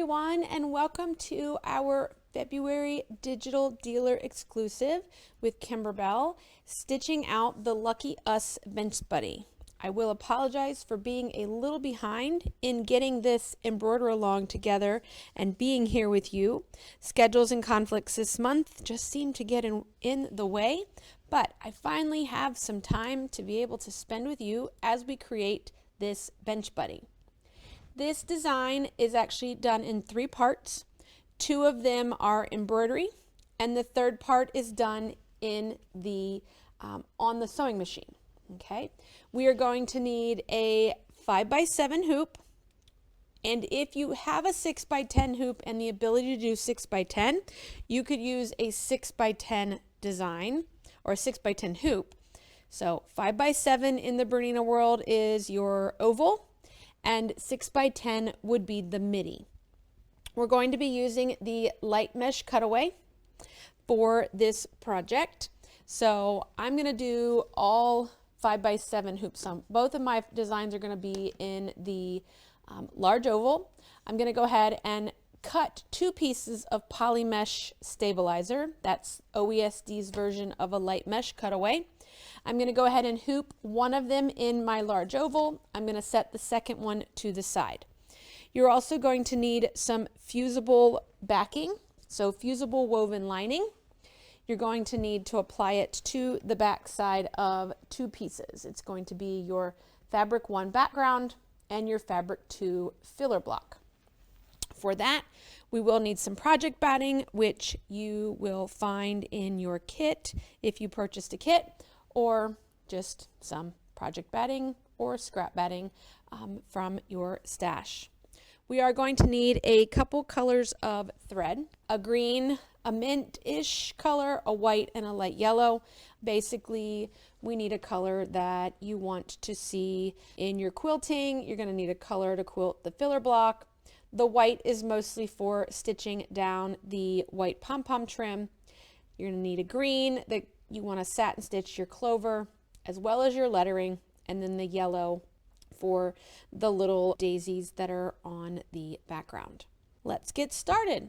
everyone, and welcome to our February digital dealer exclusive with Kimberbell, stitching out the Lucky Us bench buddy. I will apologize for being a little behind in getting this embroidery along together and being here with you. Schedules and conflicts this month just seem to get in the way, but I finally have some time to be able to spend with you as we create this bench buddy. This design is actually done in 3 parts. 2 of them are embroidery, and the 3rd part is done in the on the sewing machine. Okay, we are going to need a 5x7 hoop, and if you have a 6x10 hoop and the ability to do 6x10, you could use a 6x10 design or a 6x10 hoop. So 5x7 in the Bernina world is your oval, and 6x10 would be the midi. We're going to be using the light mesh cutaway for this project. So I'm going to do all 5x7 hoops. Both of my designs are going to be in the large oval. I'm going to go ahead and cut 2 pieces of poly mesh stabilizer. That's OESD's version of a light mesh cutaway. I'm going to go ahead and hoop one of them in my large oval. I'm going to set the second one to the side. You're also going to need some fusible backing, so fusible woven lining. You're going to need to apply it to the back side of 2 pieces. It's going to be your fabric 1 background and your fabric 2 filler block. For that, we will need some project batting, which you will find in your kit if you purchased a kit, or just some project batting or scrap batting from your stash. We are going to need a couple colors of thread, a green, a mint-ish color, a white, and a light yellow. Basically, we need a color that you want to see in your quilting. You're going to need a color to quilt the filler block. The white is mostly for stitching down the white pom-pom trim. You're going to need a green that you want to satin stitch your clover as well as your lettering, and then the yellow for the little daisies that are on the background. Let's get started.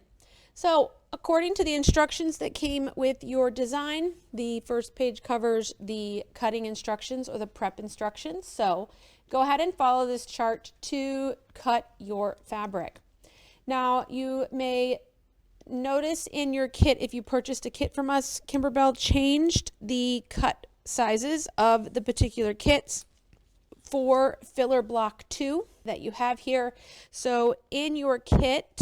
So according to the instructions that came with your design, the first page covers the cutting instructions or the prep instructions. So go ahead and follow this chart to cut your fabric. Now you may notice in your kit, if you purchased a kit from us, Kimberbell changed the cut sizes of the particular kits for filler block 2 that you have here. So in your kit,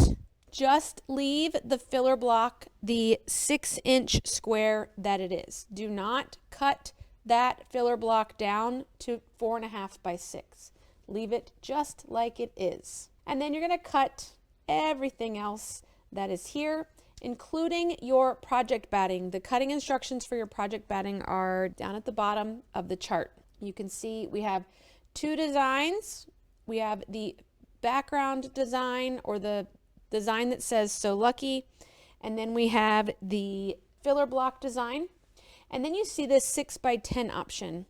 just leave the filler block the 6-inch square that it is. Do not cut that filler block down to 4.5 by 6. Leave it just like it is. And then you're going to cut everything else that is here, including your project batting. The cutting instructions for your project batting are down at the bottom of the chart. You can see we have 2 designs. We have the background design, or the design that says "So Lucky," and then we have the filler block design, and then you see this 6x10 option.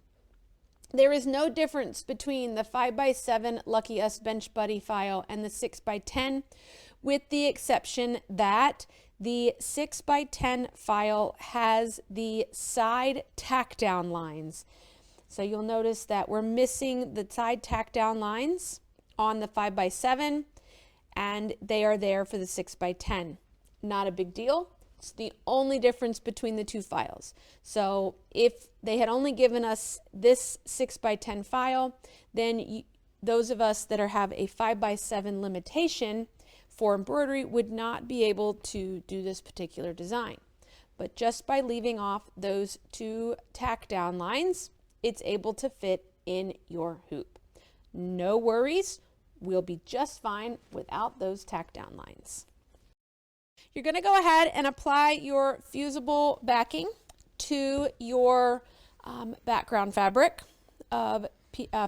There is no difference between the 5x7 Lucky Us Bench Buddy file and the 6x10, with the exception that the 6x10 file has the side tack down lines. So you'll notice that we're missing the side tack down lines on the 5x7, and they are there for the 6x10. Not a big deal. It's the only difference between the 2 files. So if they had only given us this 6x10 file, then those of us that have a 5x7 limitation for embroidery would not be able to do this particular design. But just by leaving off those 2 tack down lines, it's able to fit in your hoop. No worries, we'll be just fine without those tack down lines. You're going to go ahead and apply your fusible backing to your background fabric of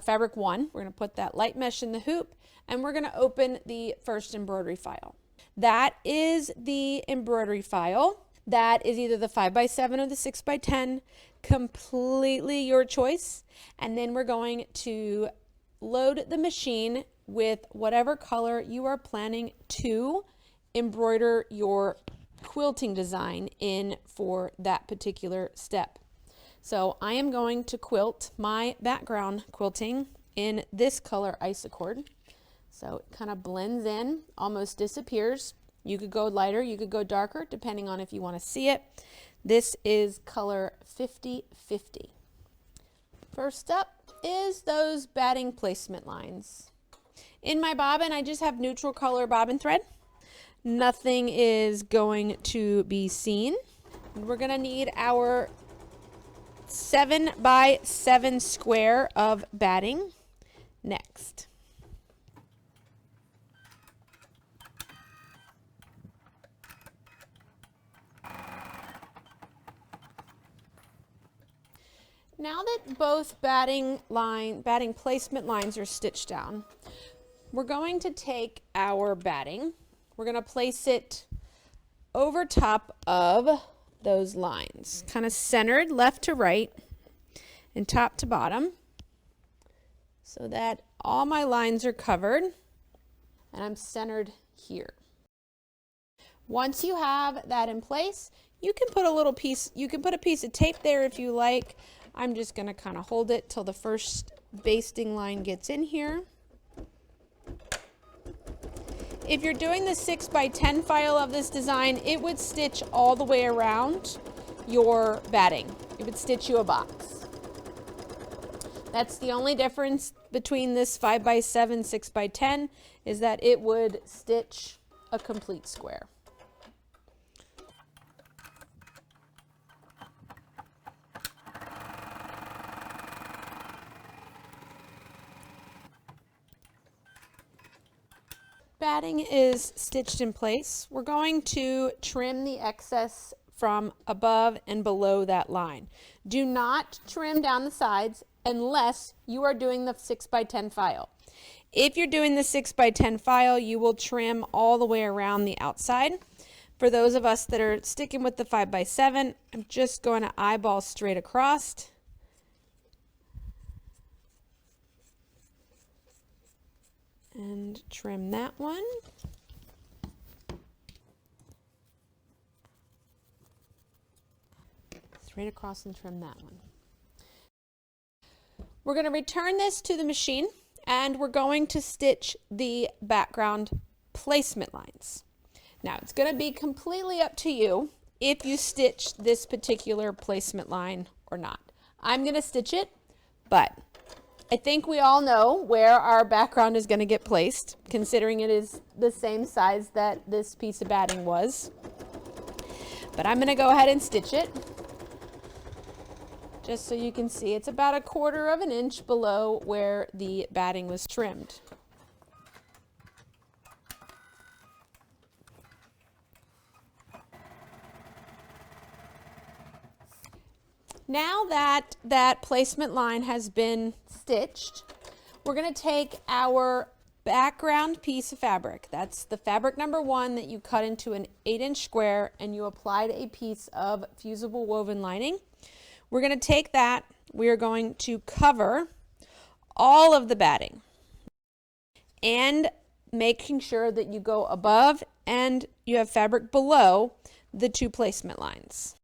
fabric 1. We're going to put that light mesh in the hoop, and we're going to open the first embroidery file. That is the embroidery file. That is either the 5x7 or the 6x10, completely your choice. And then we're going to load the machine with whatever color you are planning to embroider your quilting design in for that particular step. So I am going to quilt my background quilting in this color Isocord. So it kind of blends in, almost disappears. You could go lighter, you could go darker, depending on if you want to see it. This is color 50/50. First up is those batting placement lines. In my bobbin, I just have neutral color bobbin thread. Nothing is going to be seen. We're going to need our 7x7 square of batting next. Now that both batting placement lines are stitched down, we're going to take our batting, we're going to place it over top of those lines, kind of centered left to right and top to bottom, so that all my lines are covered and I'm centered here. Once you have that in place, you can put a piece of tape there if you like. I'm just going to kind of hold it till the first basting line gets in here. If you're doing the 6x10 file of this design, it would stitch all the way around your batting. It would stitch you a box. That's the only difference between this 5x7, 6x10 is that it would stitch a complete square. Batting is stitched in place. We're going to trim the excess from above and below that line. Do not trim down the sides unless you are doing the 6x10 file. If you're doing the 6x10 file, you will trim all the way around the outside. For those of us that are sticking with the 5x7, I'm just going to eyeball straight across. And trim that one. Straight across and trim that one. We're going to return this to the machine and we're going to stitch the background placement lines. Now it's going to be completely up to you if you stitch this particular placement line or not. I'm going to stitch it, but I think we all know where our background is going to get placed, considering it is the same size that this piece of batting was. But I'm going to go ahead and stitch it, just so you can see. It's about 1/4 of an inch below where the batting was trimmed. Now that that placement line has been stitched, we're going to take our background piece of fabric. That's the fabric number 1 that you cut into an 8-inch square and you applied a piece of fusible woven lining. We're going to take that, we are going to cover all of the batting and making sure that you go above and you have fabric below the 2 placement lines.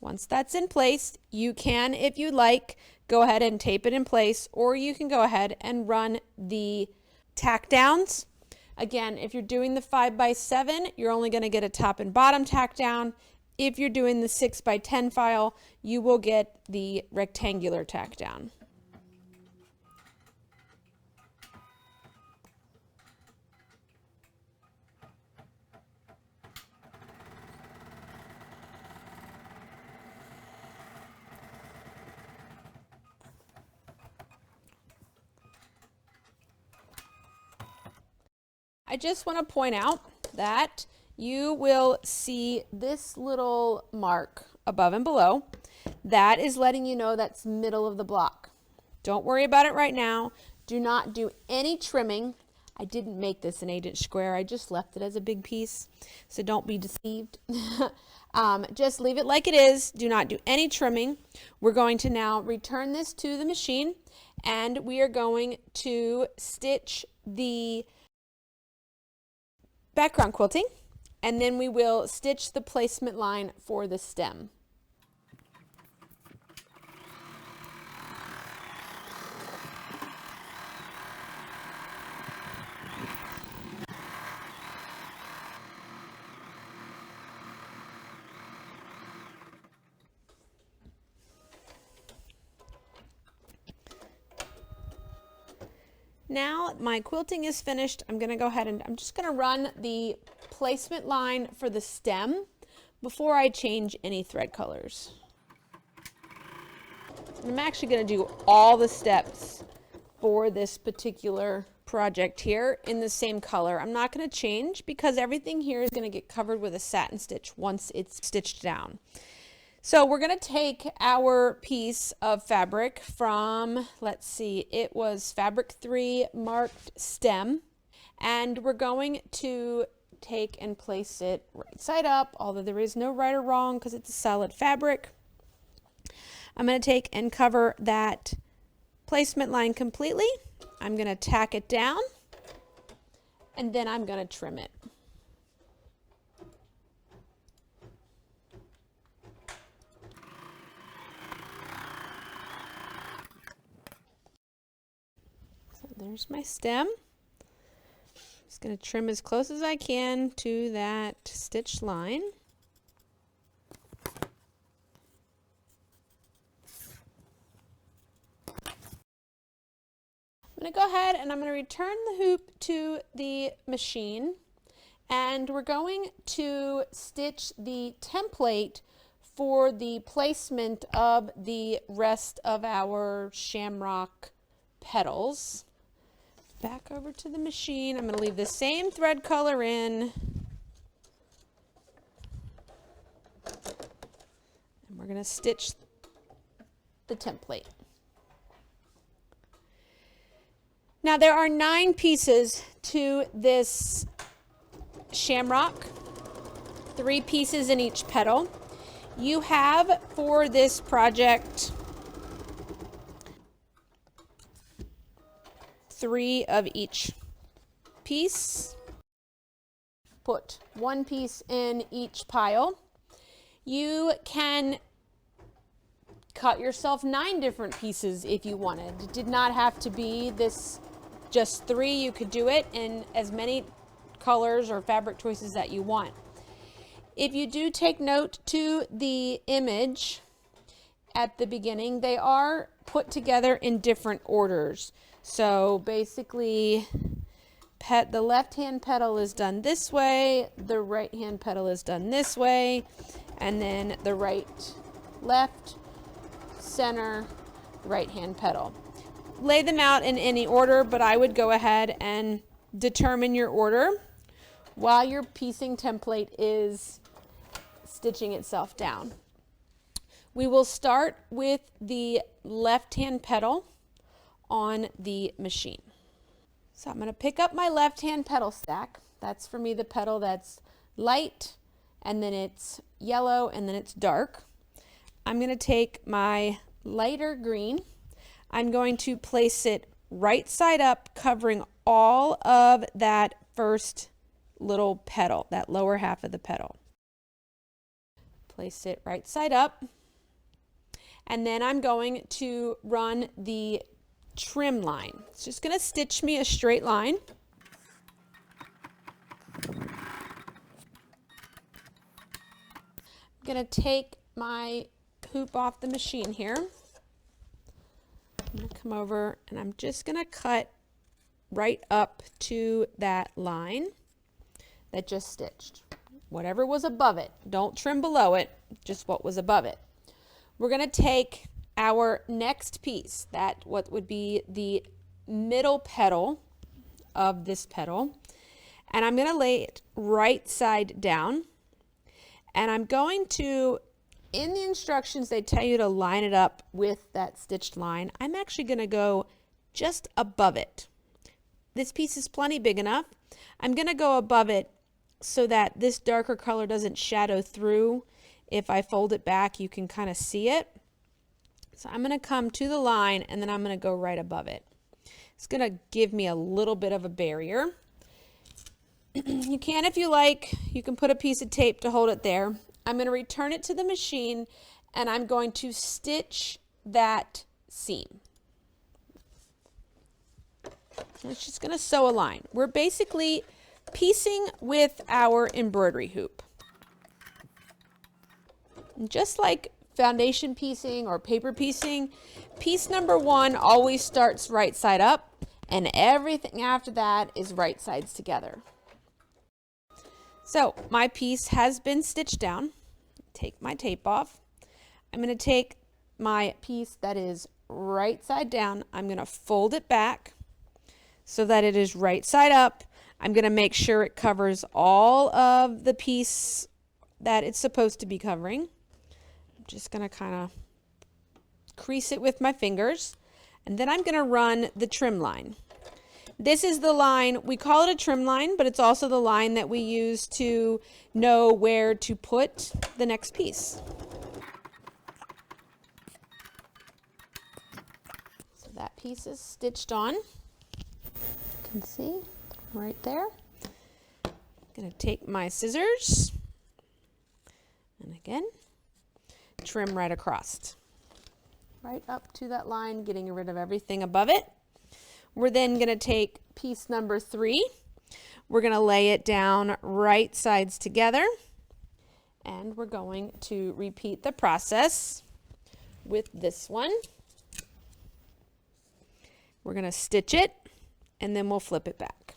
Once that's in place, you can, if you like, go ahead and tape it in place, or you can go ahead and run the tack downs. Again, if you're doing the 5x7, you're only going to get a top and bottom tack down. If you're doing the 6x10 file, you will get the rectangular tack down. I just want to point out that you will see this little mark above and below. That is letting you know that's middle of the block. Don't worry about it right now. Do not do any trimming. I didn't make this an 8-inch square. I just left it as a big piece, so don't be deceived. Just leave it like it is. Do not do any trimming. We're going to now return this to the machine and we are going to stitch the background quilting, and then we will stitch the placement line for the stem. Now my quilting is finished. I'm going to go ahead and I'm just going to run the placement line for the stem before I change any thread colors. I'm actually going to do all the steps for this particular project here in the same color. I'm not going to change because everything here is going to get covered with a satin stitch once it's stitched down. So we're going to take our piece of fabric from, let's see, it was fabric 3 marked stem, and we're going to take and place it right side up, although there is no right or wrong because it's a solid fabric. I'm going to take and cover that placement line completely. I'm going to tack it down, and then I'm going to trim it. There's my stem. Just going to trim as close as I can to that stitched line. I'm going to go ahead and I'm going to return the hoop to the machine, and we're going to stitch the template for the placement of the rest of our shamrock petals. Back over to the machine. I'm going to leave the same thread color in. And we're going to stitch the template. Now there are 9 pieces to this shamrock, 3 pieces in each petal. You have for this project 3 of each piece. Put 1 piece in each pile. You can cut yourself 9 different pieces if you wanted. It did not have to be this just 3. You could do it in as many colors or fabric choices that you want. If you do take note to the image at the beginning, they are put together in different orders. So basically, the left-hand petal is done this way, the right-hand petal is done this way, and then the right, left, center, right-hand petal. Lay them out in any order, but I would go ahead and determine your order while your piecing template is stitching itself down. We will start with the left-hand petal on the machine. So I'm going to pick up my left-hand petal stack. That's for me the petal that's light, and then it's yellow, and then it's dark. I'm going to take my lighter green. I'm going to place it right side up, covering all of that first little petal, that lower half of the petal. Place it right side up, and then I'm going to run the trim line. It's just going to stitch me a straight line. I'm going to take my hoop off the machine here. I'm going to come over and I'm just going to cut right up to that line that just stitched. Whatever was above it. Don't trim below it, just what was above it. We're going to take our next piece, what would be the middle petal of this petal, and I'm going to lay it right side down, and I'm going to, in the instructions they tell you to line it up with that stitched line. I'm actually going to go just above it. This piece is plenty big enough. I'm going to go above it so that this darker color doesn't shadow through. If I fold it back, you can kind of see it. So I'm going to come to the line and then I'm going to go right above it. It's going to give me a little bit of a barrier. You can, if you like, you can put a piece of tape to hold it there. I'm going to return it to the machine and I'm going to stitch that seam. It's just going to sew a line. We're basically piecing with our embroidery hoop. And just like foundation piecing or paper piecing, piece number 1 always starts right side up and everything after that is right sides together. So my piece has been stitched down. Take my tape off. I'm going to take my piece that is right side down. I'm going to fold it back so that it is right side up. I'm going to make sure it covers all of the piece that it's supposed to be covering. I'm just going to kind of crease it with my fingers. And then I'm going to run the trim line. This is the line, we call it a trim line, but it's also the line that we use to know where to put the next piece. So that piece is stitched on. You can see right there. I'm going to take my scissors and again, trim right across. Right up to that line, getting rid of everything above it. We're then going to take piece number 3. We're going to lay it down right sides together. And we're going to repeat the process with this one. We're going to stitch it and then we'll flip it back.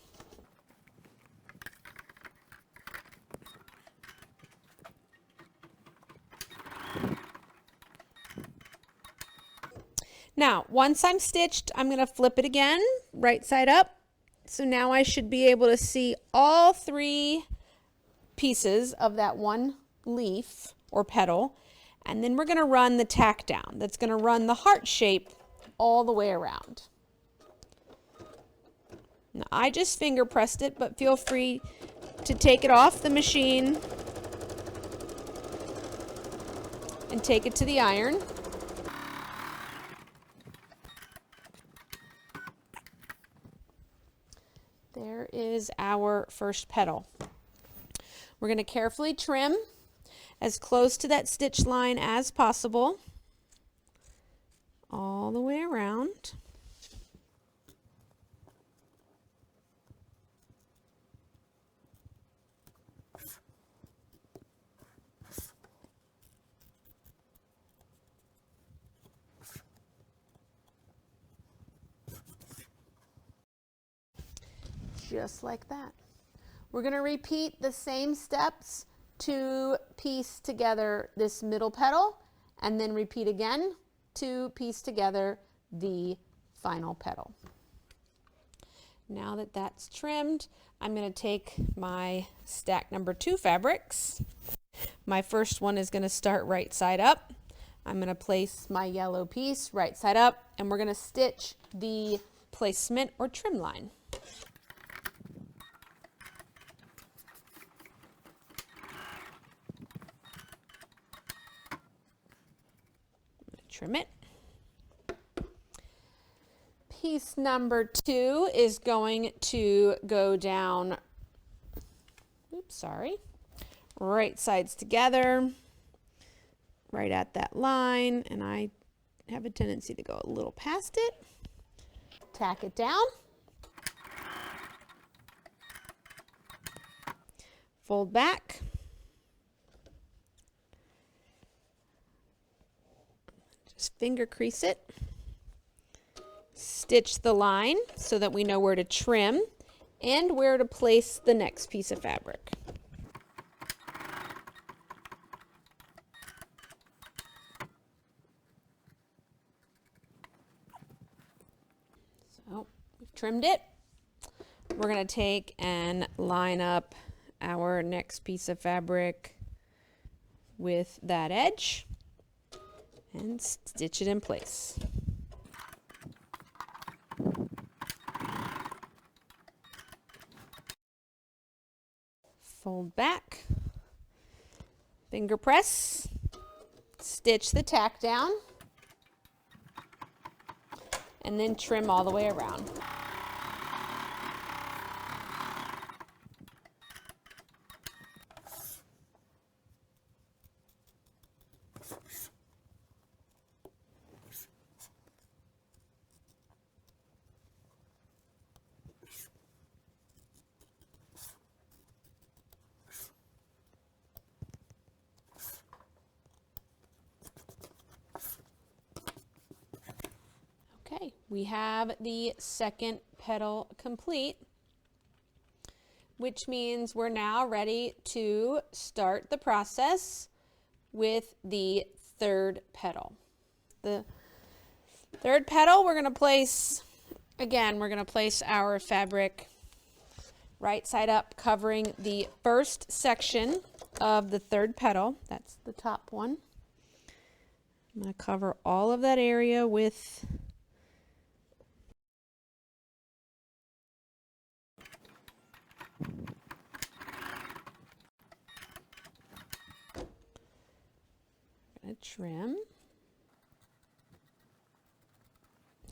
Now, once I'm stitched, I'm going to flip it again, right side up. So now I should be able to see all 3 pieces of that one leaf or petal. And then we're going to run the tack down. That's going to run the heart shape all the way around. Now, I just finger pressed it, but feel free to take it off the machine and take it to the iron. There is our first petal. We're going to carefully trim as close to that stitch line as possible all the way around. Just like that. We're going to repeat the same steps to piece together this middle petal and then repeat again to piece together the final petal. Now that that's trimmed, I'm going to take my stack number 2 fabrics. My first one is going to start right side up. I'm going to place my yellow piece right side up and we're going to stitch the placement or trim line. Trim it. Piece number 2 is going to go down, right sides together, right at that line, and I have a tendency to go a little past it. Tack it down. Fold back. Just finger crease it. Stitch the line so that we know where to trim and where to place the next piece of fabric. So we've trimmed it. We're going to take and line up our next piece of fabric with that edge and stitch it in place. Fold back, finger press, stitch the tack down, and then trim all the way around. Okay, we have the second petal complete, which means we're now ready to start the process with the third petal. The third petal, we're going to place, again, we're going to place our fabric right side up, covering the first section of the third petal. That's the top one. I'm going to cover all of that area with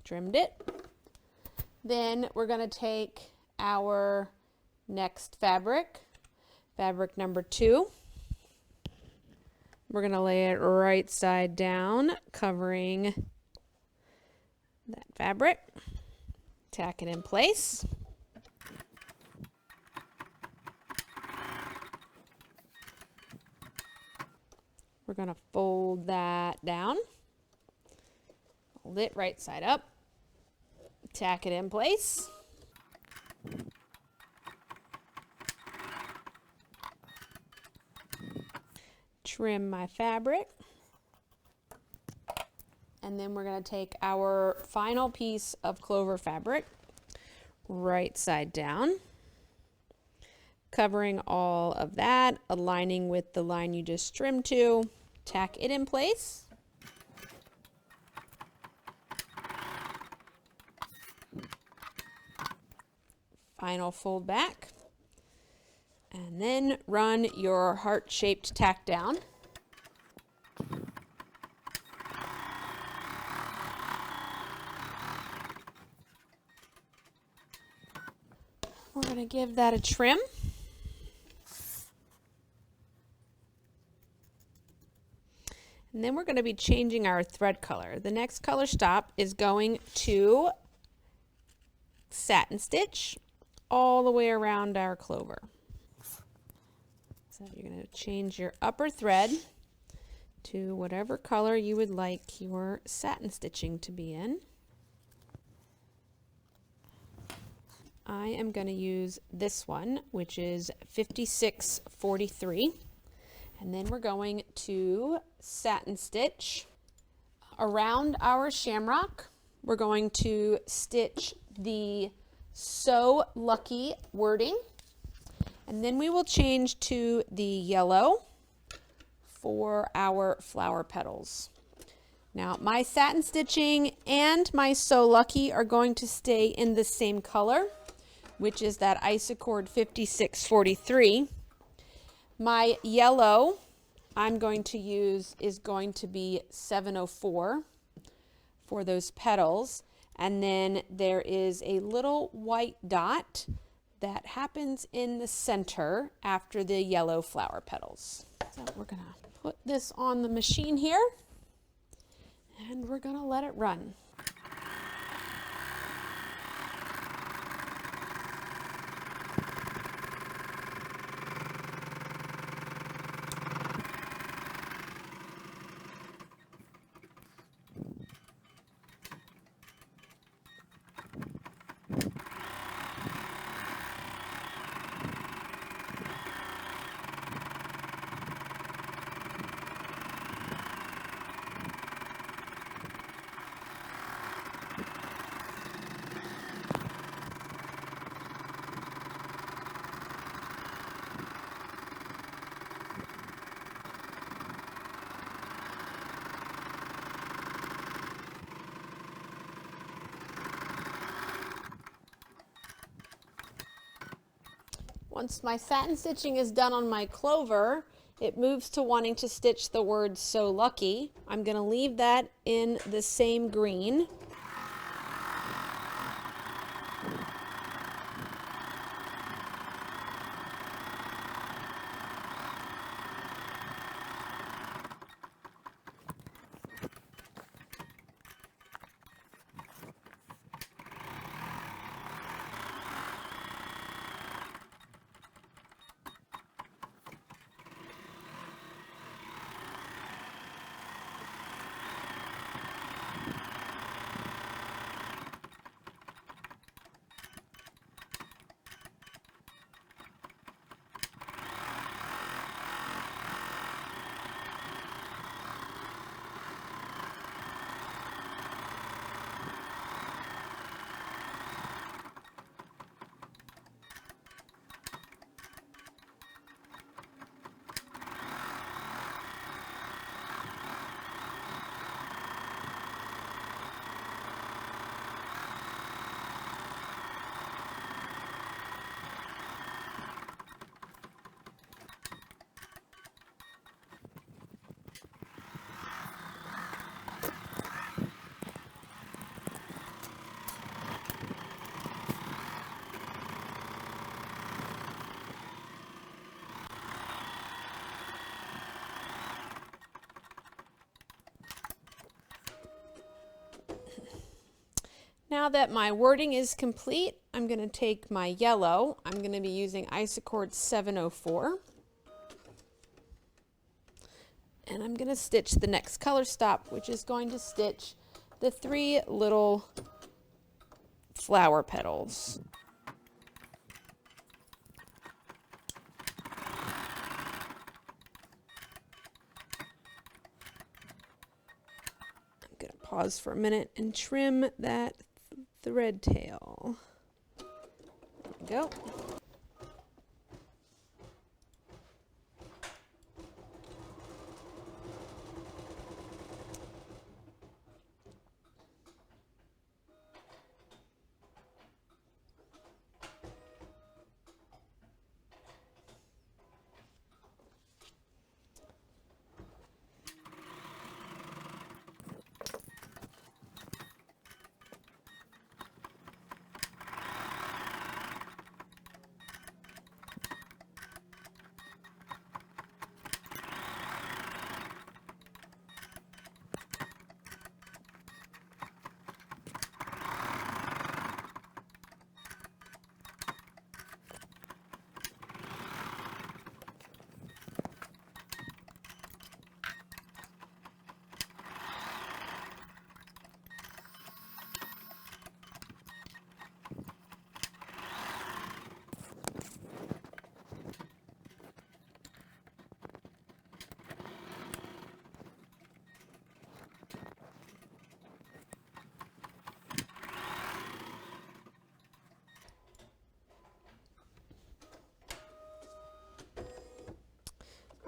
trimmed it. Then we're going to take our next fabric number 2. We're going to lay it right side down, covering that fabric. Tack it in place. We're going to fold that down, fold it right side up, tack it in place. Trim my fabric. And then we're going to take our final piece of clover fabric, right side down, covering all of that, aligning with the line you just trimmed to, tack it in place. Final fold back, and then run your heart-shaped tack down. We're going to give that a trim. And then we're going to be changing our thread color. The next color stop is going to satin stitch all the way around our clover. So you're going to change your upper thread to whatever color you would like your satin stitching to be in. I am going to use this one, which is 5643. And then we're going to satin stitch around our shamrock. We're going to stitch the "So Lucky" wording, and then we will change to the yellow for our flower petals. Now my satin stitching and my "So Lucky" are going to stay in the same color, which is that Isacord 5643. My yellow I'm going to use is going to be 704 for those petals. And then there is a little white dot that happens in the center after the yellow flower petals. So we're going to put this on the machine here, and we're going to let it run. Once my satin stitching is done on my clover, it moves to wanting to stitch the word "So Lucky." I'm going to leave that in the same green. Now that my wording is complete, I'm going to take my yellow. I'm going to be using Isacord 704. And I'm going to stitch the next color stop, which is going to stitch the 3 little flower petals. I'm going to pause for a minute and trim that thread tail. There we go.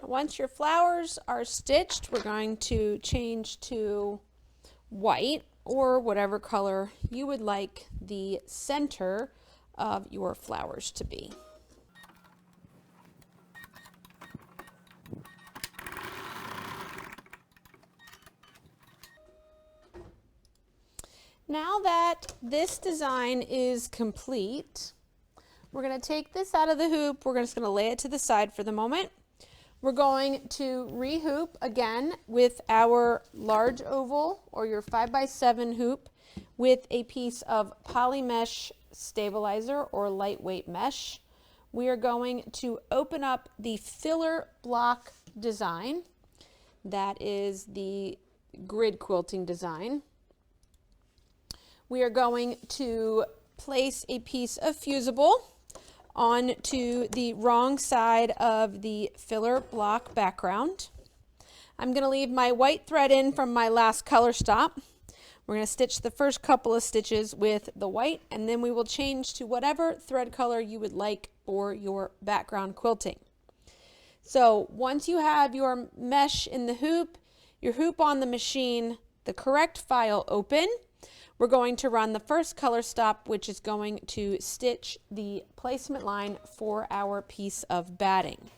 Once your flowers are stitched, we're going to change to white or whatever color you would like the center of your flowers to be. Now that this design is complete, we're going to take this out of the hoop. We're just going to lay it to the side for the moment. We're going to rehoop again with our large oval or your 5x7 hoop with a piece of poly mesh stabilizer or lightweight mesh. We are going to open up the filler block design. That is the grid quilting design. We are going to place a piece of fusible onto the wrong side of the filler block background. I'm going to leave my white thread in from my last color stop. We're going to stitch the first couple of stitches with the white, and then we will change to whatever thread color you would like for your background quilting. So once you have your mesh in the hoop, your hoop on the machine, the correct file open, we're going to run the first color stop, which is going to stitch the placement line for our piece of batting.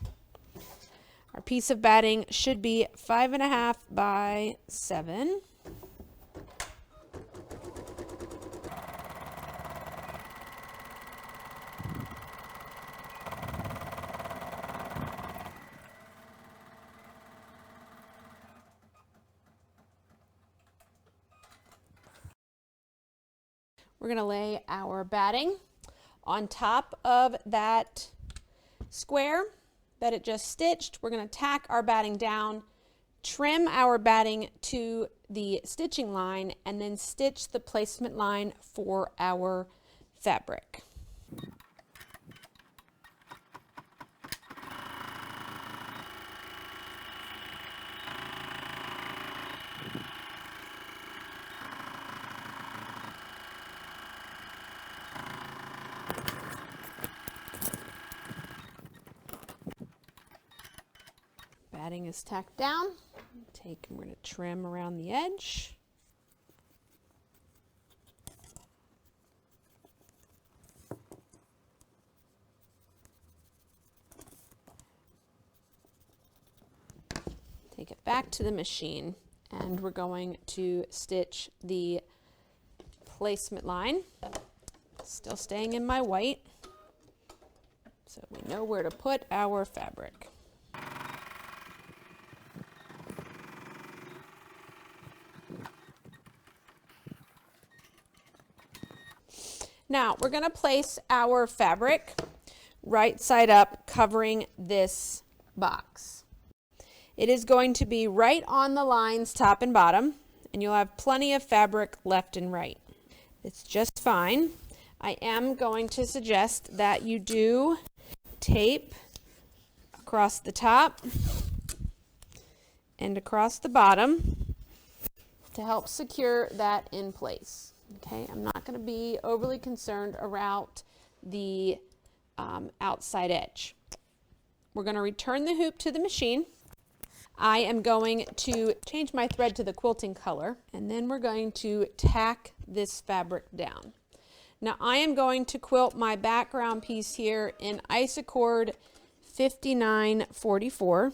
Our piece of batting should be 5.5 by 7. We're going to lay our batting on top of that square that it just stitched. We're going to tack our batting down, trim our batting to the stitching line, and then stitch the placement line for our fabric. Batting is tacked down. We're going to trim around the edge. Take it back to the machine, and we're going to stitch the placement line, still staying in my white, so we know where to put our fabric. Now we're going to place our fabric right side up, covering this box. It is going to be right on the lines, top and bottom, and you'll have plenty of fabric left and right. It's just fine. I am going to suggest that you do tape across the top and across the bottom to help secure that in place. Okay, I'm not going to be overly concerned around the outside edge. We're going to return the hoop to the machine. I am going to change my thread to the quilting color, and then we're going to tack this fabric down. Now I am going to quilt my background piece here in Isacord 5944,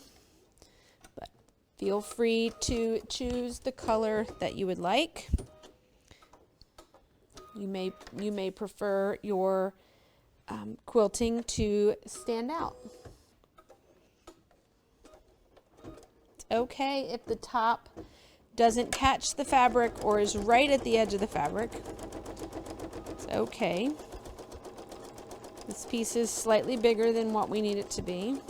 but feel free to choose the color that you would like. You may prefer your quilting to stand out. It's okay if the top doesn't catch the fabric or is right at the edge of the fabric. It's okay. This piece is slightly bigger than what we need it to be.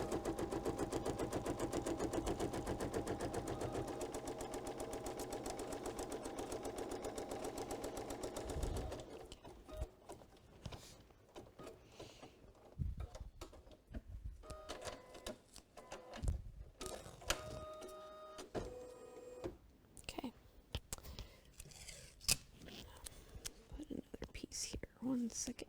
Okay. Put another piece here. 1 second.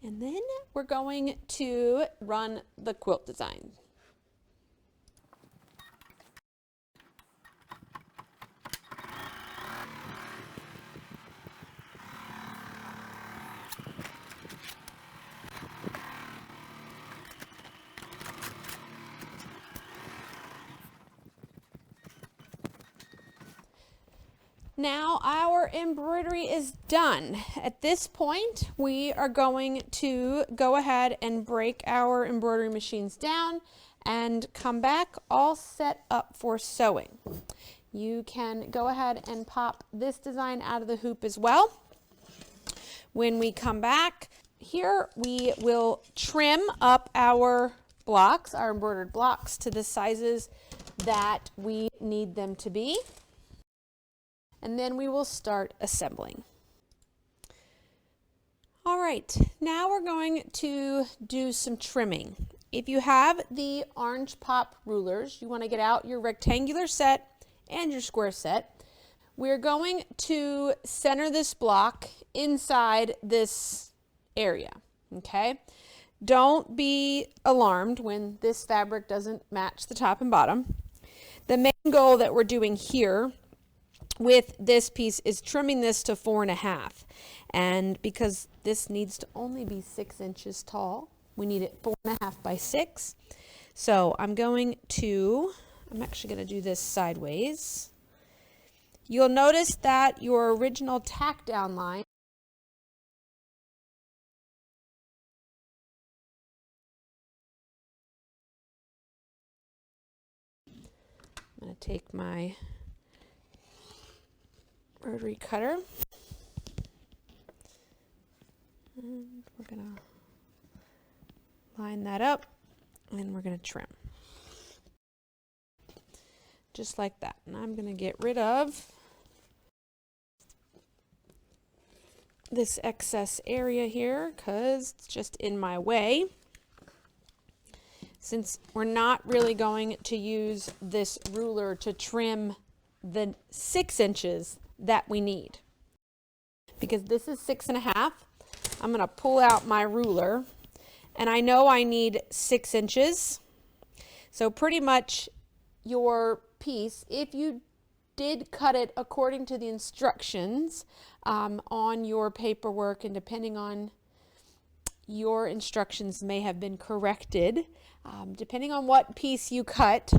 And then we're going to run the quilt design. Now our embroidery is done. At this point, we are going to go ahead and break our embroidery machines down and come back all set up for sewing. You can go ahead and pop this design out of the hoop as well. When we come back, here we will trim up our blocks, our embroidered blocks, to the sizes that we need them to be. And then we will start assembling. All right, now we're going to do some trimming. If you have the orange pop rulers, you want to get out your rectangular set and your square set. We're going to center this block inside this area, okay? Don't be alarmed when this fabric doesn't match the top and bottom. The main goal that we're doing here with this piece is trimming this to 4.5, and because this needs to only be 6 inches tall, we need it 4.5 by 6. So I'm actually going to do this sideways. You'll notice that your original tack down line I'm going to take my embroidery cutter and we're going to line that up and we're going to trim just like that. And I'm going to get rid of this excess area here because it's just in my way. Since we're not really going to use this ruler to trim the 6 inches that we need, because this is 6.5, I'm going to pull out my ruler and I know I need 6 inches. So pretty much your piece, if you did cut it according to the instructions on your paperwork, and depending on your instructions may have been corrected, depending on what piece you cut,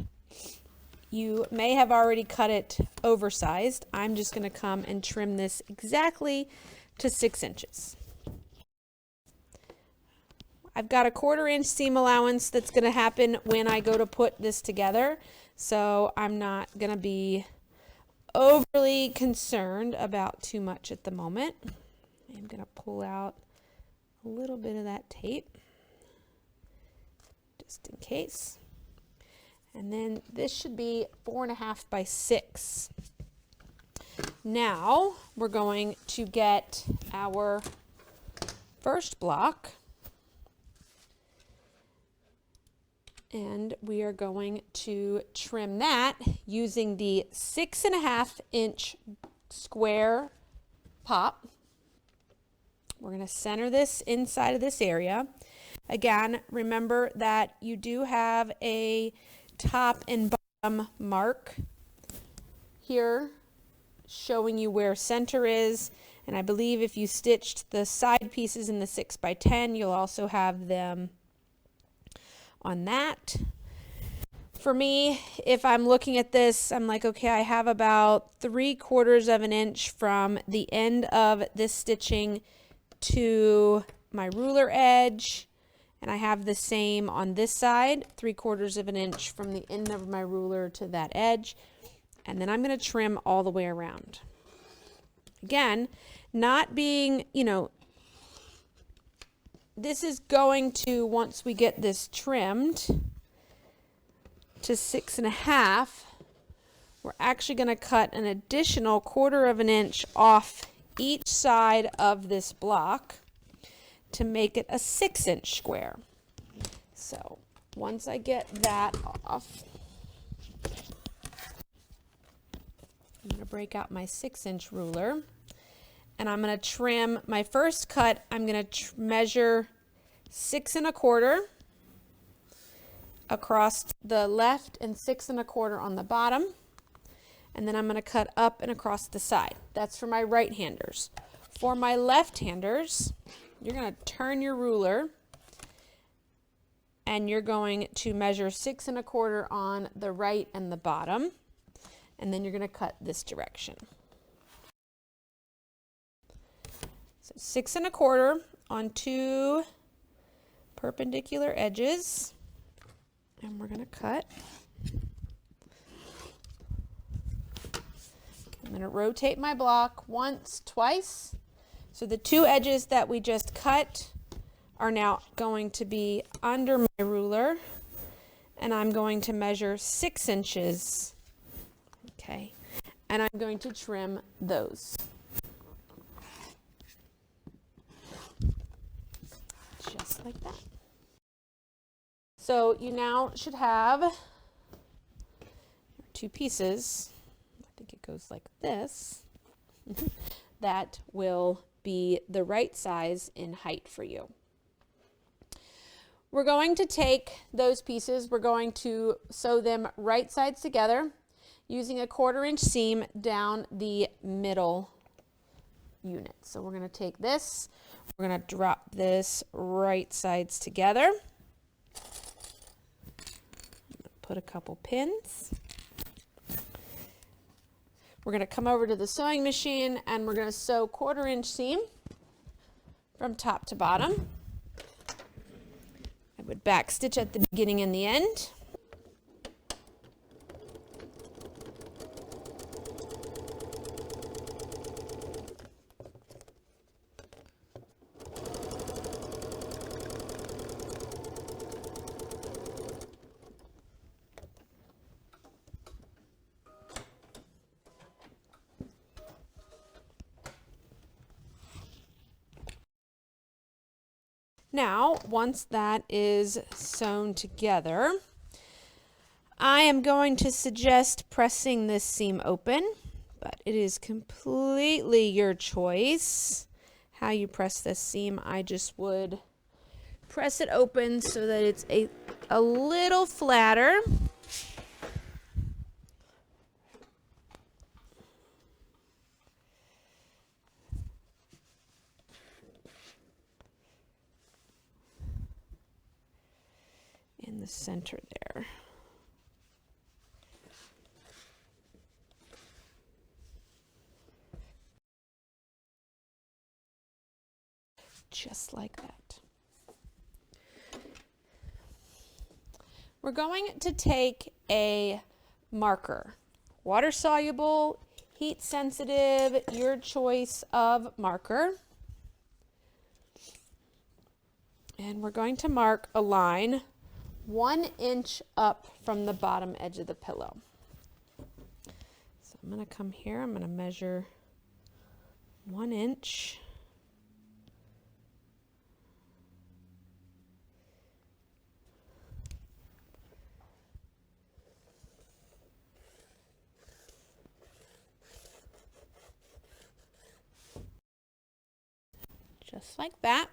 you may have already cut it oversized. I'm just going to come and trim this exactly to 6 inches. I've got a 1/4 inch seam allowance that's going to happen when I go to put this together, so I'm not going to be overly concerned about too much at the moment. I'm going to pull out a little bit of that tape just in case. And then this should be 4.5 by 6. Now we're going to get our first block and we are going to trim that using the 6.5 inch square pop. We're going to center this inside of this area. Again, remember that you do have a top and bottom mark here showing you where center is, and I believe if you stitched the side pieces in the 6 by 10, you'll also have them on that. For me, if I'm looking at this, I'm like, okay, I have about 3/4 of an inch from the end of this stitching to my ruler edge, and I have the same on this side, 3/4 of an inch from the end of my ruler to that edge, and then I'm going to trim all the way around. Again, not being, this is going to, once we get this trimmed to 6.5, we're actually going to cut an additional 1/4 of an inch off each side of this block to make it a 6-inch square. So once I get that off, I'm going to break out my 6-inch ruler and I'm going to trim my first cut. I'm going to measure 6 1/4 across the left and 6 1/4 on the bottom. And then I'm going to cut up and across the side. That's for my right-handers. For my left-handers, you're going to turn your ruler and you're going to measure 6 1/4 on the right and the bottom. And then you're going to cut this direction. So 6 1/4 on 2 perpendicular edges. And we're going to cut. I'm going to rotate my block once, twice. So the 2 edges that we just cut are now going to be under my ruler, and I'm going to measure 6 inches. Okay, and I'm going to trim those. Just like that. So you now should have your 2 pieces. I think it goes like this. That will be the right size in height for you. We're going to take those pieces, we're going to sew them right sides together using a 1/4 inch seam down the middle unit. So we're going to take this, we're going to drop this right sides together. Put a couple pins. We're going to come over to the sewing machine and we're going to sew 1/4 inch seam from top to bottom. I would back stitch at the beginning and the end. Now, once that is sewn together, I am going to suggest pressing this seam open, but it is completely your choice how you press this seam. I just would press it open so that it's a little flatter. In the center there. Just like that. We're going to take a marker, water soluble, heat sensitive, your choice of marker. And we're going to mark a line 1 inch up from the bottom edge of the pillow. So I'm going to come here, I'm going to measure 1 inch. Just like that.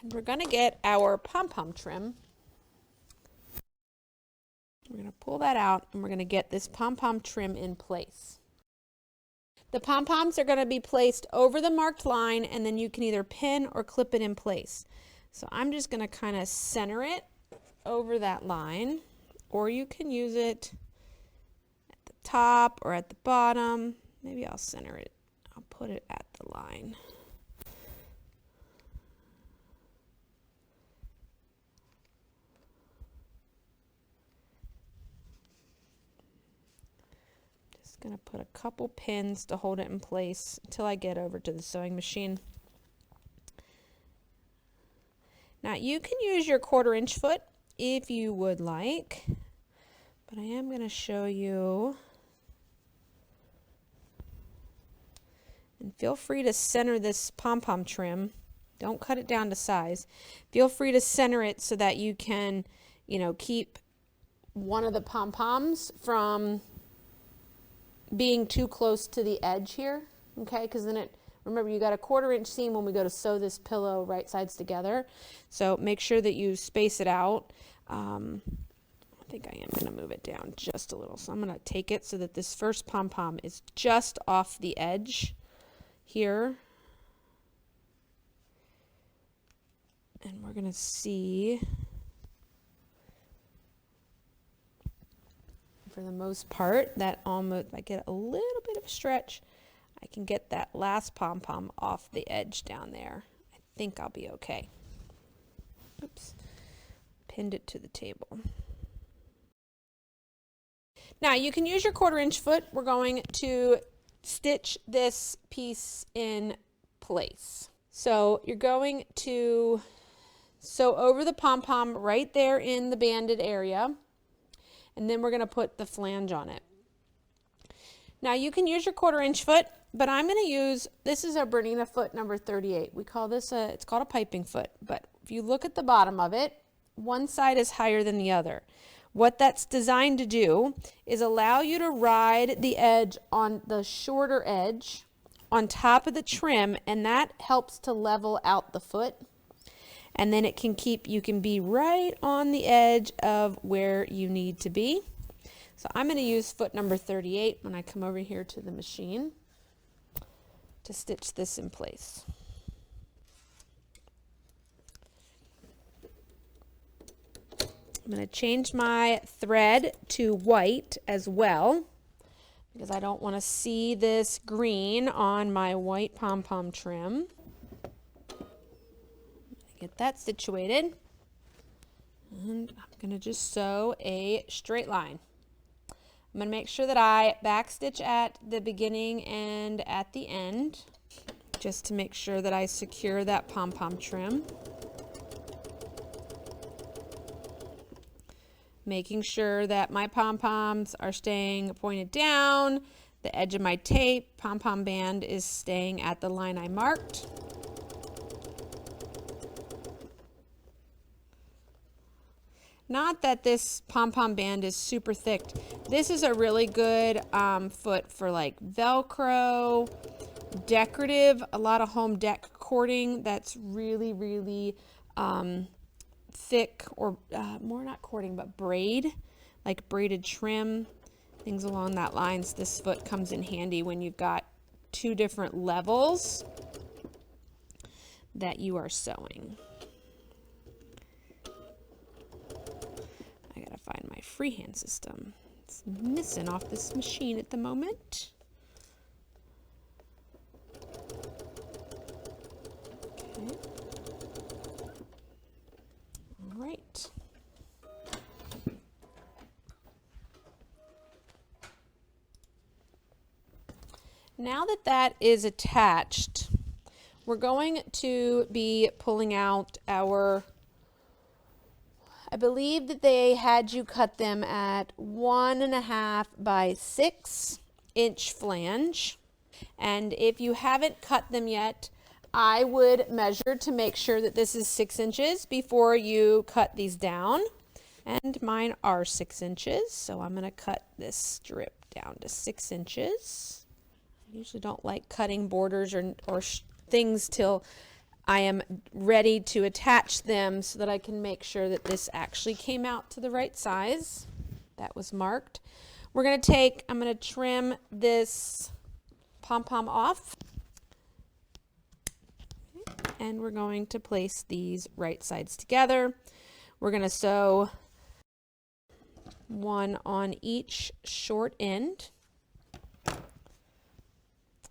And we're going to get our pom-pom trim. We're going to pull that out and we're going to get this pom-pom trim in place. The pom-poms are going to be placed over the marked line, and then you can either pin or clip it in place. So I'm just going to kind of center it over that line, or you can use it at the top or at the bottom. Maybe I'll center it. I'll put it at the line. Going to put a couple pins to hold it in place until I get over to the sewing machine. Now you can use your 1/4 inch foot if you would like, but I am going to show you, and feel free to center this pom-pom trim. Don't cut it down to size. Feel free to center it so that you can, keep one of the pom-poms from being too close to the edge here, okay? Because then remember, you got a 1/4 inch seam when we go to sew this pillow right sides together. So make sure that you space it out. I think I am going to move it down just a little. So I'm going to take it so that this first pom-pom is just off the edge here. And we're going to see, for the most part, that almost, I get a little bit of a stretch, I can get that last pom-pom off the edge down there. I think I'll be okay. Oops, pinned it to the table. Now you can use your 1/4 inch foot. We're going to stitch this piece in place. So you're going to sew over the pom-pom right there in the banded area. And then we're going to put the flange on it. Now you can use your 1/4 inch foot, but I'm going to use, this is a Bernina foot number 38. We call this it's called a piping foot, but if you look at the bottom of it, one side is higher than the other. What that's designed to do is allow you to ride the edge on the shorter edge on top of the trim, and that helps to level out the foot. And then you can be right on the edge of where you need to be. So I'm going to use foot number 38 when I come over here to the machine to stitch this in place. I'm going to change my thread to white as well, because I don't want to see this green on my white pom-pom trim. Get that situated, and I'm going to just sew a straight line. I'm going to make sure that I backstitch at the beginning and at the end, just to make sure that I secure that pom-pom trim. Making sure that my pom-poms are staying pointed down, the edge of my tape, pom-pom band is staying at the line I marked. Not that this pom-pom band is super thick. This is a really good foot for like Velcro, decorative, a lot of home dec cording that's really, really thick, or more not cording, but braid, like braided trim, things along that lines. This foot comes in handy when you've got 2 different levels that you are sewing. Find my freehand system. It's missing off this machine at the moment. Okay. All right. Now that that is attached, we're going to be pulling out our, I believe that they had you cut them at 1.5 by 6 inch flange. And if you haven't cut them yet, I would measure to make sure that this is 6 inches before you cut these down. And mine are 6 inches, so I'm going to cut this strip down to 6 inches. I usually don't like cutting borders or things till I am ready to attach them so that I can make sure that this actually came out to the right size. That was marked. We're going to take, I'm going to trim this pom-pom off. And we're going to place these right sides together. We're going to sew one on each short end,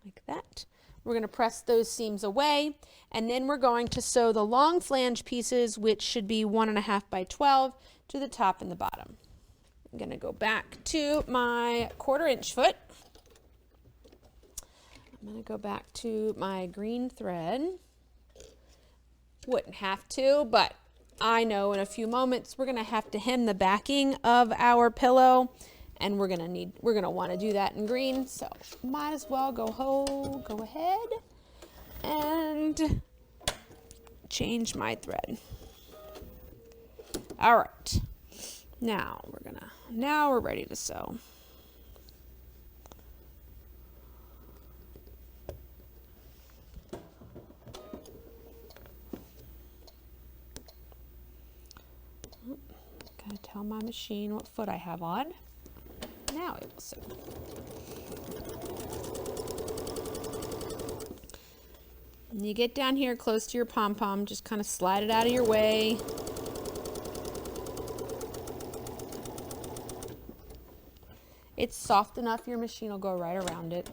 like that. We're going to press those seams away, and then we're going to sew the long flange pieces, which should be 1.5 by 12, to the top and the bottom. I'm going to go back to my 1/4 inch foot. I'm going to go back to my green thread. Wouldn't have to, but I know in a few moments we're going to have to hem the backing of our pillow, and we're going to want to do that in green, so might as well go ahead and change my thread. All right. Now we're ready to sew. Gotta tell my machine what foot I have on. Now it will sew. When you get down here close to your pom-pom, just kind of slide it out of your way. It's soft enough, your machine will go right around it.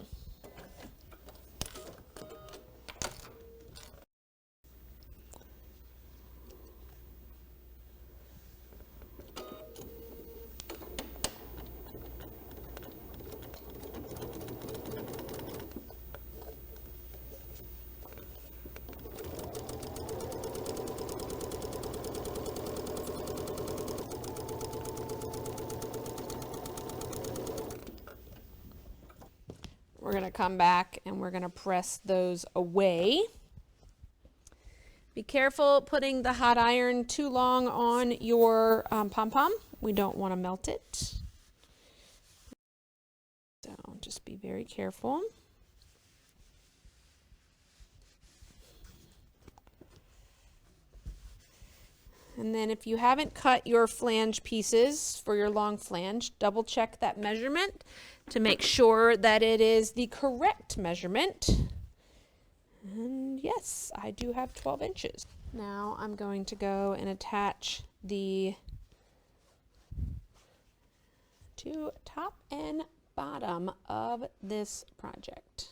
We're going to come back and we're going to press those away. Be careful putting the hot iron too long on your pom-pom. We don't want to melt it. So just be very careful. And then if you haven't cut your flange pieces for your long flange, double check that measurement to make sure that it is the correct measurement. And yes, I do have 12 inches. Now I'm going to go and attach the two top and bottom of this project.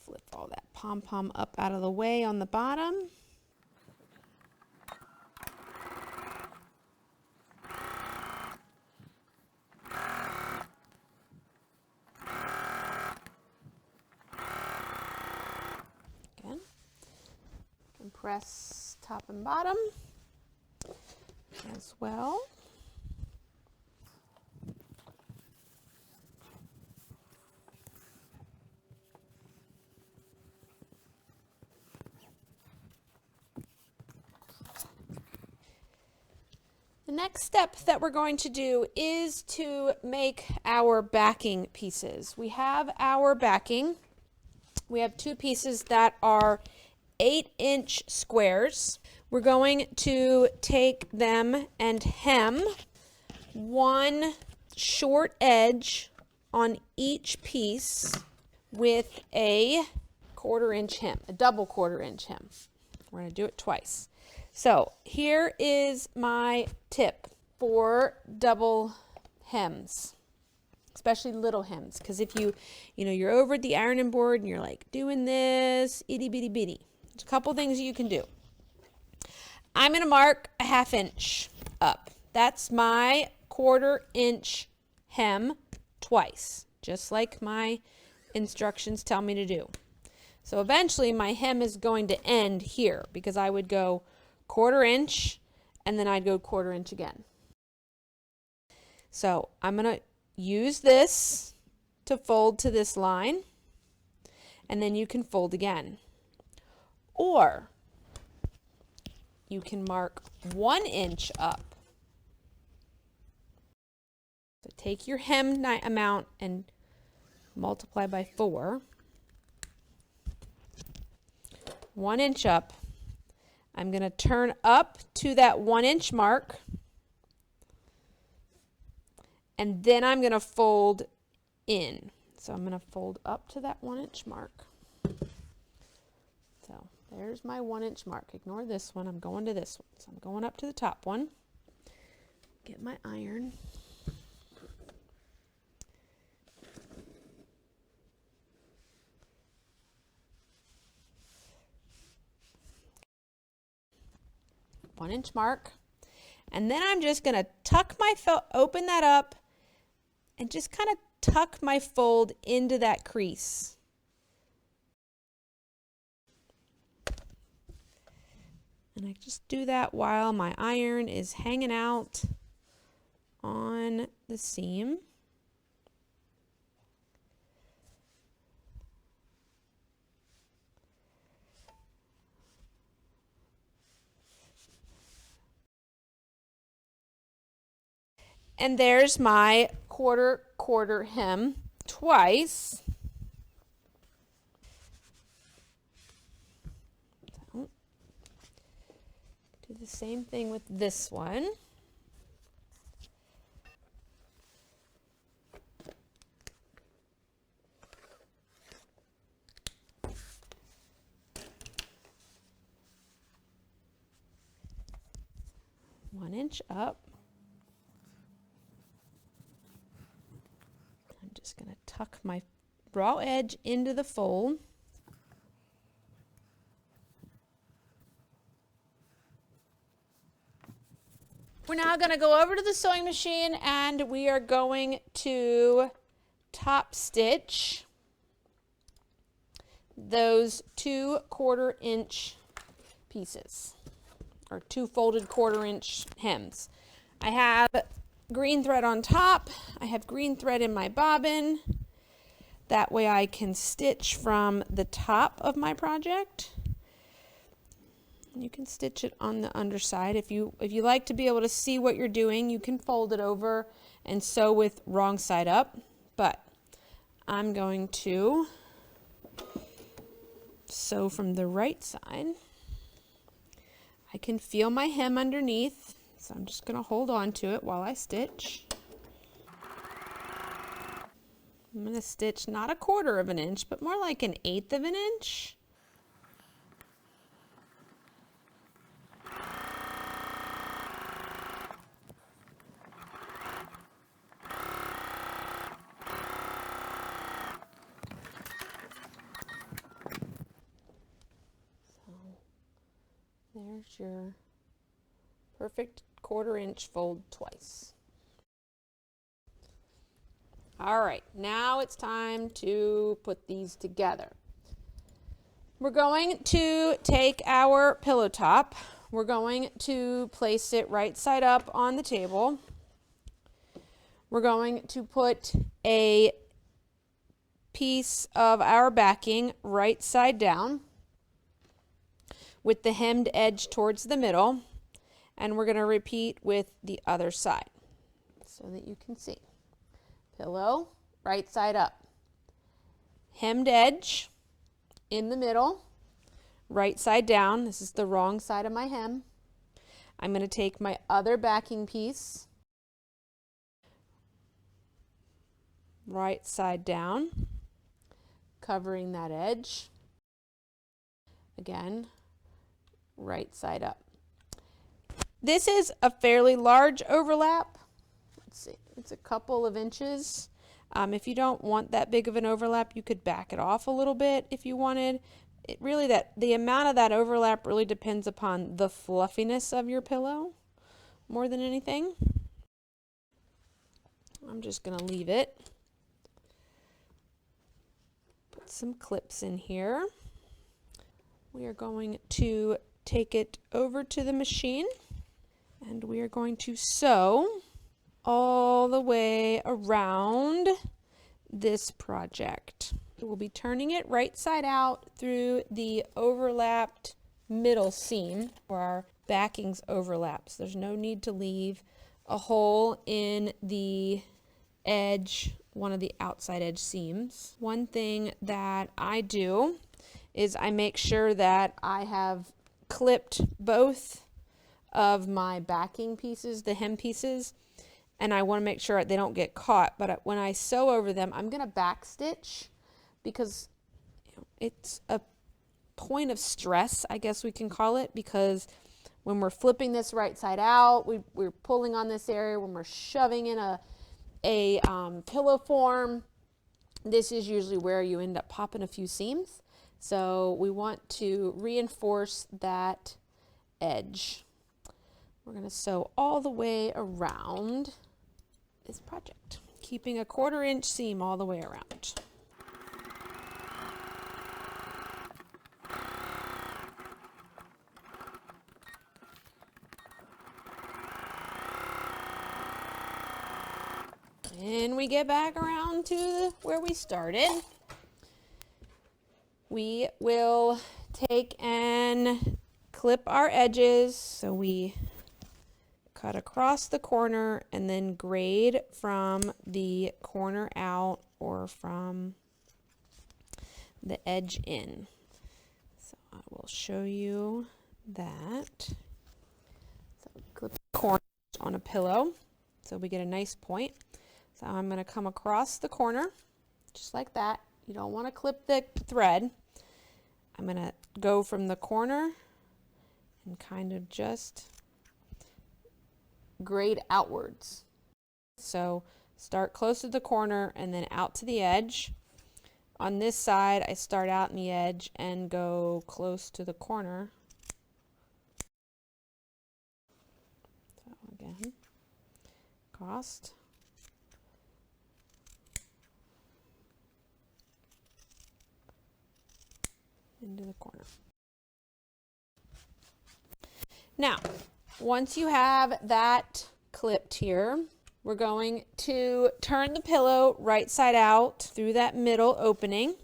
Flip all that pom-pom up out of the way on the bottom. Again, and press top and bottom as well. The next step that we're going to do is to make our backing pieces. We have our backing. We have two pieces that are 8-inch squares. We're going to take them and hem one short edge on each piece with a 1/4 inch hem, a double 1/4 inch hem. We're going to do it twice. So here is my tip for double hems. especially little hems. Because if you're over at the ironing board and you're like doing this itty bitty bitty, there's a couple things you can do. I'm going to mark a 1/2 inch up. That's my 1/4 inch hem twice, just like my instructions tell me to do. So eventually my hem is going to end here because I would go 1/4 inch and then I'd go 1/4 inch again. So I'm going to use this to fold to this line, and then you can fold again. Or you can mark 1 inch up. So take your hem amount and multiply by 4. 1 inch up. I'm going to turn up to that 1 inch mark, and then I'm going to fold in. So I'm going to fold up to that 1 inch mark. So there's my 1 inch mark. Ignore this one. I'm going to this one. So I'm going up to the top one. Get my iron. One-inch mark, and then I'm just going to tuck my open that up and just kind of tuck my fold into that crease. And I just do that while my iron is hanging out on the seam. And there's my 1/4 hem twice. So, do the same thing with this one. One inch up. Just going to tuck my raw edge into the fold. We're now going to go over to the sewing machine and we are going to top stitch those 2 1/4 inch pieces, or 2 folded 1/4 inch hems. I have green thread on top. I have green thread in my bobbin. That way I can stitch from the top of my project. You can stitch it on the underside. If you like to be able to see what you're doing, you can fold it over and sew with wrong side up. But I'm going to sew from the right side. I can feel my hem underneath. So I'm just going to hold on to it while I stitch. I'm going to stitch not 1/4 of an inch, but more like 1/8 of an inch. So there's your perfect 1/4 inch fold twice. All right, now it's time to put these together. We're going to take our pillow top. We're going to place it right side up on the table. We're going to put a piece of our backing right side down with the hemmed edge towards the middle. And we're going to repeat with the other side so that you can see. Pillow, right side up. Hemmed edge in the middle, right side down. This is the wrong side of my hem. I'm going to take my other backing piece, right side down, covering that edge. Again, right side up. This is a fairly large overlap. Let's see, it's a couple of inches. If you don't want that big of an overlap, you could back it off a little bit if you wanted. It really, the amount of that overlap really depends upon the fluffiness of your pillow more than anything. I'm just going to leave it. Put some clips in here. We are going to take it over to the machine and we are going to sew all the way around this project. We'll be turning it right side out through the overlapped middle seam where our backings overlaps. There's no need to leave a hole in the edge, one of the outside edge seams. One thing that I do is I make sure that I have clipped both of my backing pieces, the hem pieces, and I want to make sure they don't get caught. But when I sew over them, I'm going to back stitch because it's a point of stress, I guess we can call it, because when we're flipping this right side out, we're pulling on this area. When we're shoving in a pillow form, this is usually where you end up popping a few seams. So we want to reinforce that edge. We're going to sew all the way around this project, keeping a 1/4 inch seam all the way around. And we get back around to where we started. We will take and clip our edges. So we cut across the corner and then grade from the corner out or from the edge in. So I will show you that. So clip the corners on a pillow so we get a nice point. So I'm going to come across the corner just like that. You don't want to clip the thread. I'm going to go from the corner and kind of just grade outwards. So start close to the corner and then out to the edge. On this side, I start out in the edge and go close to the corner. So again, across. Into the corner. Now, once you have that clipped here, we're going to turn the pillow right side out through that middle opening,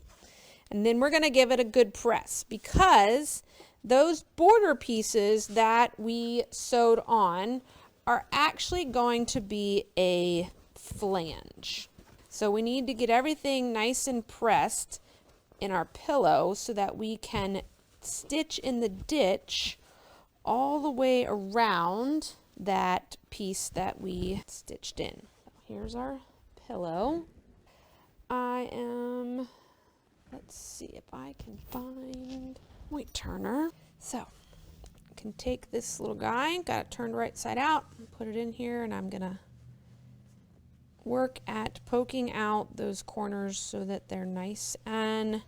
and then we're going to give it a good press because those border pieces that we sewed on are actually going to be a flange. So we need to get everything nice and pressed in our pillow so that we can stitch in the ditch all the way around that piece that we stitched in. Here's our pillow. Let's see if I can find point turner. So I can take this little guy, got it turned right side out, and put it in here, and I'm gonna work at poking out those corners so that they're nice and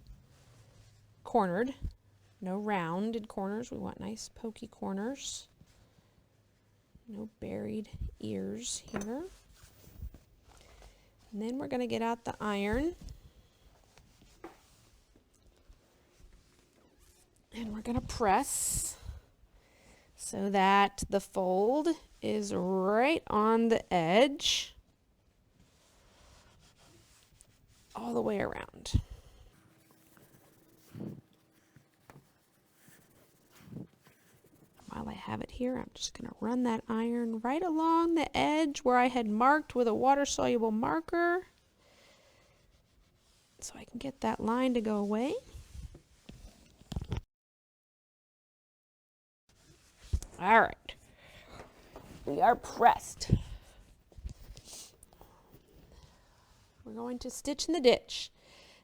cornered. No rounded corners. We want nice pokey corners. No buried ears here. And then we're going to get out the iron. And we're going to press so that the fold is right on the edge all the way around. While I have it here, I'm just going to run that iron right along the edge where I had marked with a water-soluble marker so I can get that line to go away. All right, we are pressed. We're going to stitch in the ditch.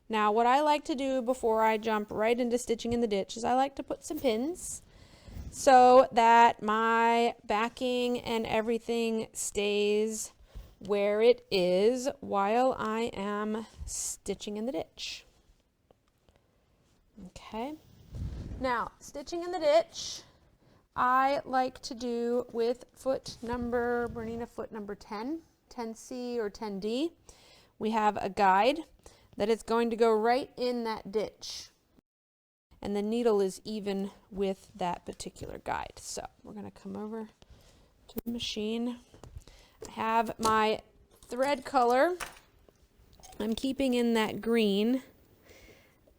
Now, what I like to do before I jump right into stitching in the ditch is I like to put some pins so that my backing and everything stays where it is while I am stitching in the ditch. Okay, now stitching in the ditch, I like to do with Bernina foot number 10, 10C or 10D. We have a guide that is going to go right in that ditch. And the needle is even with that particular guide. So we're going to come over to the machine. I have my thread color. I'm keeping in that green.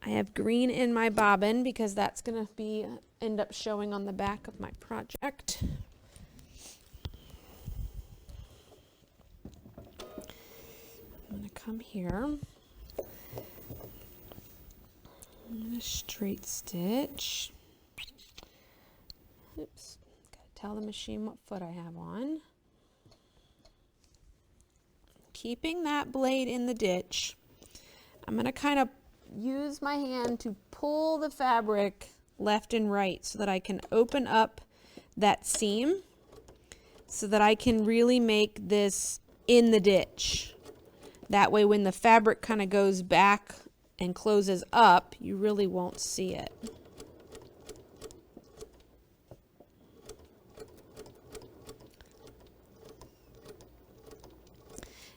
I have green in my bobbin because that's going to end up showing on the back of my project. I'm going to come here. I'm going to straight stitch. Oops, gotta tell the machine what foot I have on. Keeping that blade in the ditch, I'm going to kind of use my hand to pull the fabric left and right so that I can open up that seam so that I can really make this in the ditch. That way when the fabric kind of goes back and closes up, you really won't see it.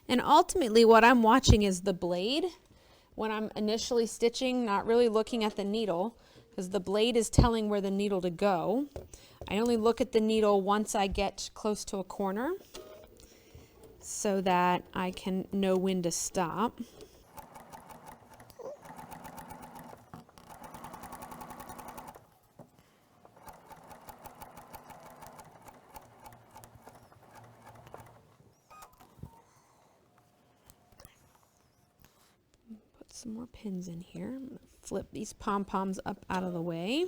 And ultimately what I'm watching is the blade when I'm initially stitching, not really looking at the needle because the blade is telling where the needle to go. I only look at the needle once I get close to a corner so that I can know when to stop. Some more pins in here. I'm going to flip these pom-poms up out of the way.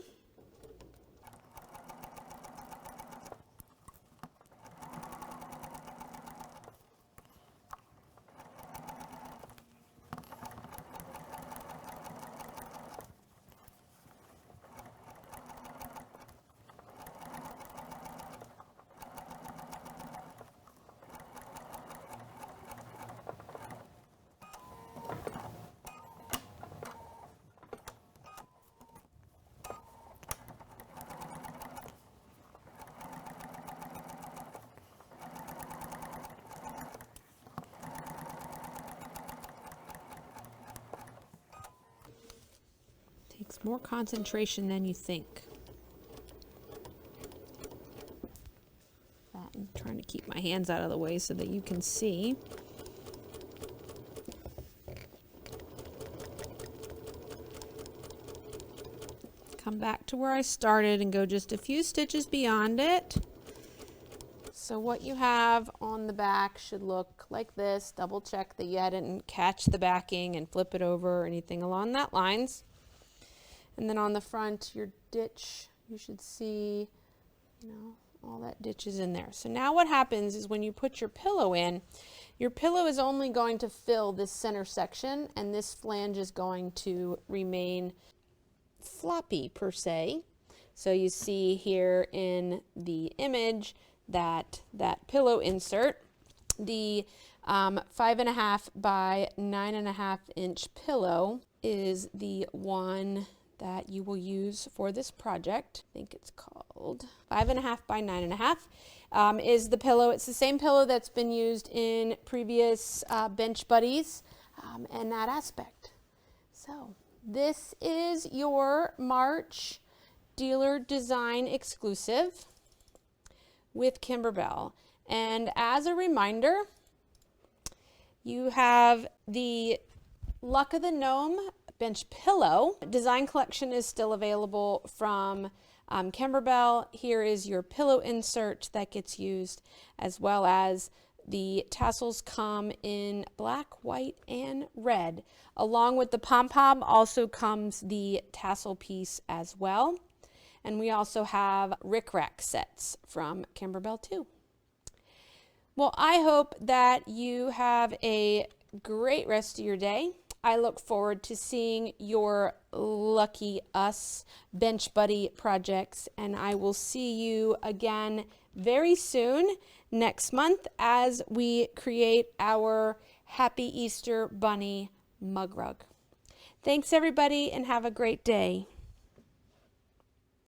Takes more concentration than you think. I'm trying to keep my hands out of the way so that you can see. Come back to where I started and go just a few stitches beyond it. So what you have on the back should look like this. Double check that you didn't catch the backing and flip it over or anything along that lines. And then on the front, your ditch, you should see, all that ditch is in there. So now what happens is when you put your pillow in, your pillow is only going to fill this center section and this flange is going to remain floppy per se. So you see here in the image that pillow insert, the 5.5 by 9.5 inch pillow is the one that you will use for this project. I think it's called 5.5 by 9.5 is the pillow. It's the same pillow that's been used in previous bench buddies and that aspect. So this is your March dealer design exclusive with Kimberbell. And as a reminder, you have the Luck of the Gnome bench pillow. Design collection is still available from Kimberbell. Here is your pillow insert that gets used, as well as the tassels come in black, white, and red. Along with the pom-pom also comes the tassel piece as well. And we also have rickrack sets from Kimberbell too. Well, I hope that you have a great rest of your day. I look forward to seeing your Lucky Us Bench Buddy projects, and I will see you again very soon next month as we create our Happy Easter Bunny mug rug. Thanks everybody and have a great day.